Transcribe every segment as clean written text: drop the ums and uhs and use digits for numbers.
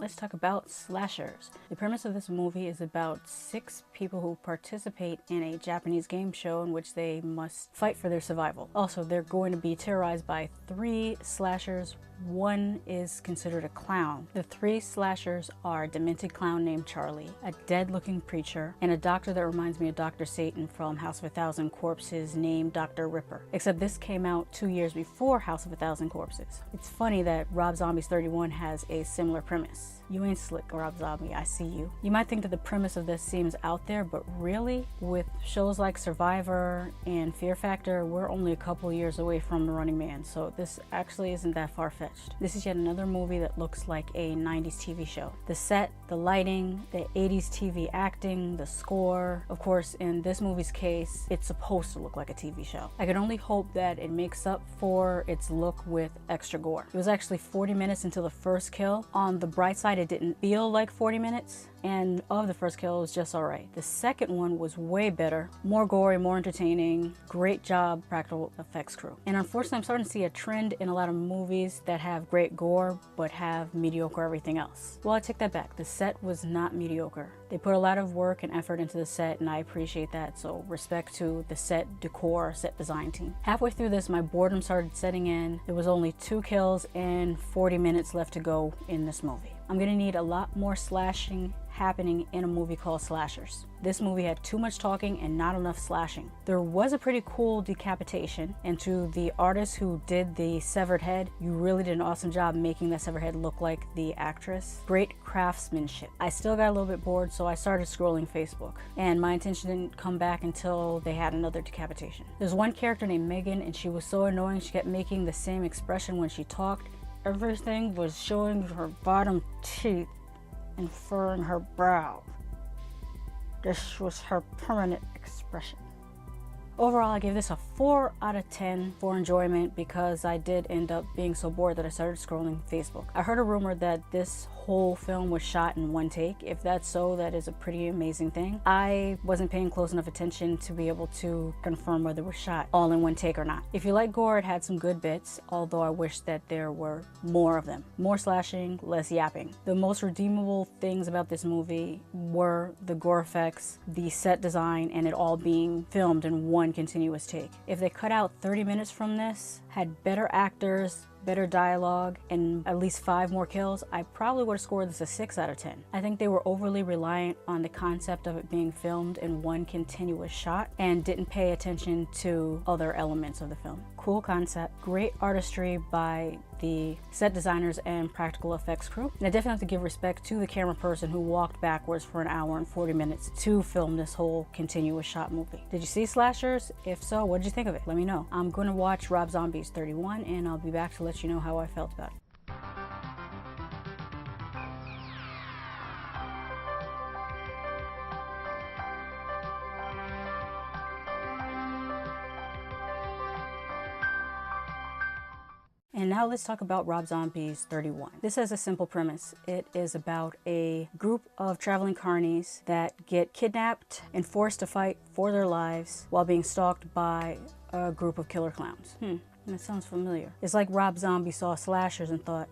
let's talk about slashers. The premise of this movie is about 6 people who participate in a Japanese game show in which they must fight for their survival. Also, they're going to be terrorized by 3 slashers. One is considered a clown. The 3 slashers are a demented clown named Charlie, a dead-looking preacher, and a doctor that reminds me of Dr. Satan from House of a Thousand Corpses named Dr. Ripper. Except this came out 2 years before House of a Thousand Corpses. It's funny that Rob Zombie's 31 has a similar premise. You ain't slick, Rob Zombie, I see you. You might think that the premise of this seems out there, but really, with shows like Survivor and Fear Factor, we're only a couple years away from The Running Man, so this actually isn't that far-fetched. This is yet another movie that looks like a 90s TV show. The set, the lighting, the 80s TV acting, the score. Of course, in this movie's case, it's supposed to look like a TV show. I can only hope that it makes up for its look with extra gore. It was actually 40 minutes until the first kill. On the bright side, it didn't feel like 40 minutes. And of the first kill, it was just alright. The second one was way better, more gory, more entertaining. Great job, practical effects crew. And unfortunately, I'm starting to see a trend in a lot of movies that have great gore, but have mediocre everything else. Well, I take that back. The set was not mediocre. They put a lot of work and effort into the set, and I appreciate that, so respect to the set decor, set design team. Halfway through this, my boredom started setting in. There was only 2 kills and 40 minutes left to go in this movie. I'm gonna need a lot more slashing happening in a movie called Slashers. This movie had too much talking and not enough slashing. There was a pretty cool decapitation, and to the artist who did the severed head, you really did an awesome job making that severed head look like the actress. Great craftsmanship. I still got a little bit bored, so I started scrolling Facebook, and my attention didn't come back until they had another decapitation. There's one character named Megan, and she was so annoying. She kept making the same expression when she talked. Everything was showing her bottom teeth and furrowing her brow. This was her permanent expression. Overall, I give this a 4 out of 10 for enjoyment because I did end up being so bored that I started scrolling Facebook. I heard a rumor that this whole film was shot in 1 take. If that's so, that is a pretty amazing thing. I wasn't paying close enough attention to be able to confirm whether it was shot all in 1 take or not. If you like gore, it had some good bits, although I wish that there were more of them. More slashing, less yapping. The most redeemable things about this movie were the gore effects, the set design, and it all being filmed in 1 continuous take. If they cut out 30 minutes from this, had better actors, better dialogue, and at least 5 more kills, I probably would have scored this a 6 out of 10. I think they were overly reliant on the concept of it being filmed in 1 continuous shot and didn't pay attention to other elements of the film. Cool concept, great artistry by the set designers and practical effects crew. And I definitely have to give respect to the camera person who walked backwards for 1 hour and 40 minutes to film this whole continuous shot movie. Did you see Slashers? If so, what did you think of it? Let me know. I'm going to watch Rob Zombie's 31, and I'll be back to let you know how I felt about it. And now let's talk about Rob Zombie's 31. This has a simple premise. It is about a group of traveling carnies that get kidnapped and forced to fight for their lives while being stalked by a group of killer clowns. That sounds familiar. It's like Rob Zombie saw Slashers and thought,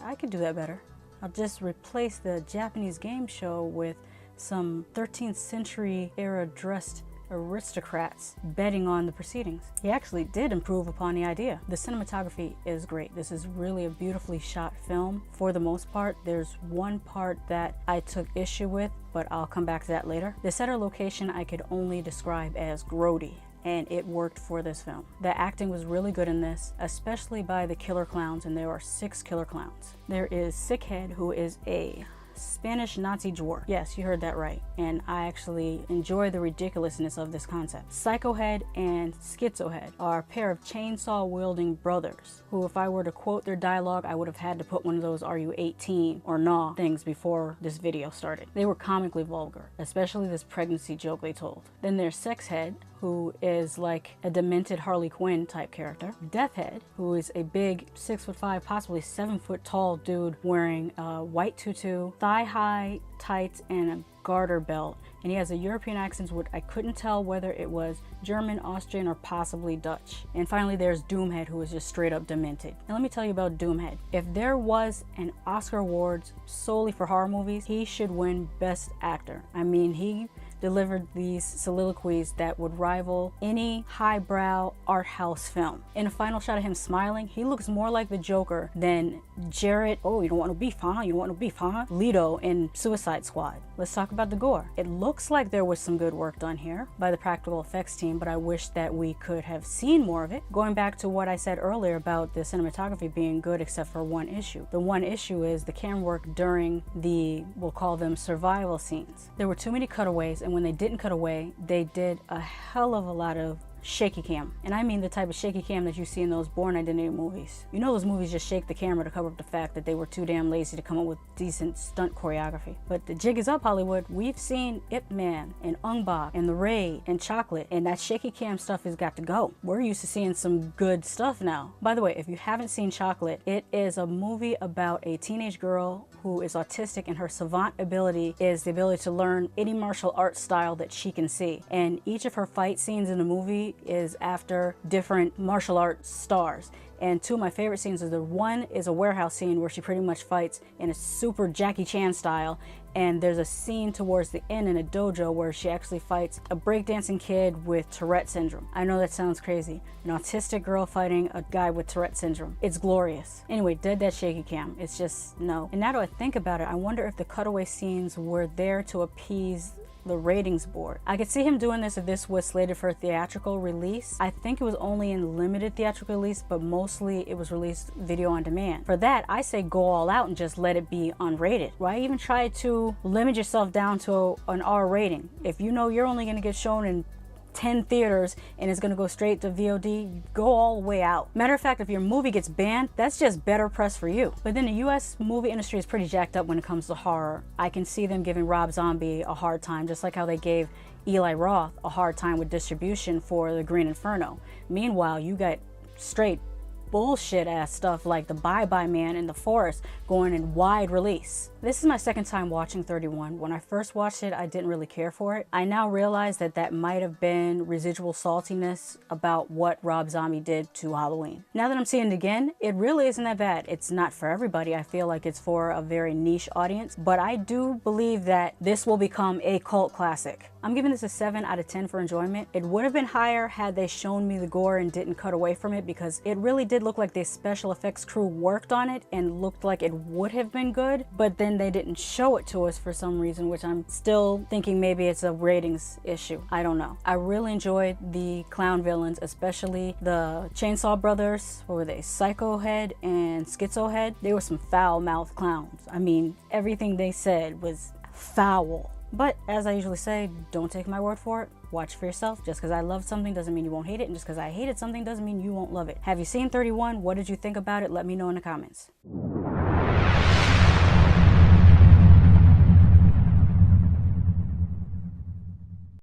I could do that better. I'll just replace the Japanese game show with some 13th century era dressed aristocrats betting on the proceedings. He actually did improve upon the idea. The cinematography is great. This is really a beautifully shot film for the most part. There's one part that I took issue with, but I'll come back to that later. The set or location I could only describe as grody, and it worked for this film. The acting was really good in this, especially by the killer clowns, and there are 6 killer clowns. There is Sickhead, who is a Spanish Nazi dwarf. Yes, you heard that right. And I actually enjoy the ridiculousness of this concept. Psycho Head and Schizo Head are a pair of chainsaw-wielding brothers who, if I were to quote their dialogue, I would have had to put one of those "Are you 18?" or "Nah" things before this video started. They were comically vulgar, especially this pregnancy joke they told. Then there's Sex Head, who is like a demented Harley Quinn type character. Deathhead, who is a big 6'5", possibly 7-foot tall dude wearing a white tutu, thigh-high tights, and a garter belt. And he has a European accent, which I couldn't tell whether it was German, Austrian, or possibly Dutch. And finally, there's Doomhead, who is just straight up demented. And let me tell you about Doomhead. If there was an Oscar Awards solely for horror movies, he should win Best Actor. I mean, he delivered these soliloquies that would rival any highbrow art house film. In a final shot of him smiling, he looks more like the Joker than Jared, oh, you don't want no beef, huh? You don't want no beef, huh? Leto in Suicide Squad. Let's talk about the gore. It looks like there was some good work done here by the practical effects team, but I wish that we could have seen more of it. Going back to what I said earlier about the cinematography being good except for one issue. The one issue is the camera work during the, we'll call them survival scenes. There were too many cutaways, and when they didn't cut away, they did a hell of a lot of shaky cam. And I mean the type of shaky cam that you see in those Bourne Identity movies. You know those movies just shake the camera to cover up the fact that they were too damn lazy to come up with decent stunt choreography. But the jig is up, Hollywood. We've seen Ip Man and Ong Bak and The Raid and Chocolate, and that shaky cam stuff has got to go. We're used to seeing some good stuff now. By the way, if you haven't seen Chocolate, it is a movie about a teenage girl who is autistic, and her savant ability is the ability to learn any martial arts style that she can see. And each of her fight scenes in the movie is after different martial arts stars. And two of my favorite scenes is one is a warehouse scene where she pretty much fights in a super Jackie Chan style. And there's a scene towards the end in a dojo where she actually fights a breakdancing kid with Tourette syndrome. I know that sounds crazy. An autistic girl fighting a guy with Tourette syndrome. It's glorious. Anyway, dead that shaky cam. It's just no. And now that I think about it, I wonder if the cutaway scenes were there to appease the ratings board. I could see him doing this if this was slated for a theatrical release. I think it was only in limited theatrical release, but mostly it was released video on demand. For that, I say go all out and just let it be unrated. Why even try to limit yourself down to an R rating? If you know you're only going to get shown in 10 theaters and it's going to go straight to VOD, go all the way out. Matter of fact, if your movie gets banned, that's just better press for you. But then the US movie industry is pretty jacked up when it comes to horror. I can see them giving Rob Zombie a hard time, just like how they gave Eli Roth a hard time with distribution for The Green Inferno. Meanwhile, you got straight bullshit ass stuff like The Bye Bye Man in the Forest going in wide release. This is my second time watching 31. When I first watched it, I didn't really care for it. I now realize that that might have been residual saltiness about what Rob Zombie did to Halloween. Now that I'm seeing it again, it really isn't that bad. It's not for everybody. I feel like it's for a very niche audience, but I do believe that this will become a cult classic. I'm giving this a 7 out of 10 for enjoyment. It would have been higher had they shown me the gore and didn't cut away from it, because it really did look like the special effects crew worked on it and looked like it would have been good, but then they didn't show it to us for some reason, which I'm still thinking maybe it's a ratings issue. I don't know. I really enjoyed the clown villains, especially the Chainsaw Brothers. What were they? Psycho Head and Schizo Head. They were some foul-mouthed clowns. I mean, everything they said was foul. But as I usually say, don't take my word for it. Watch for yourself. Just because I love something doesn't mean you won't hate it, and just because I hated something doesn't mean you won't love it. Have you seen 31? What did you think about it? Let me know in the comments.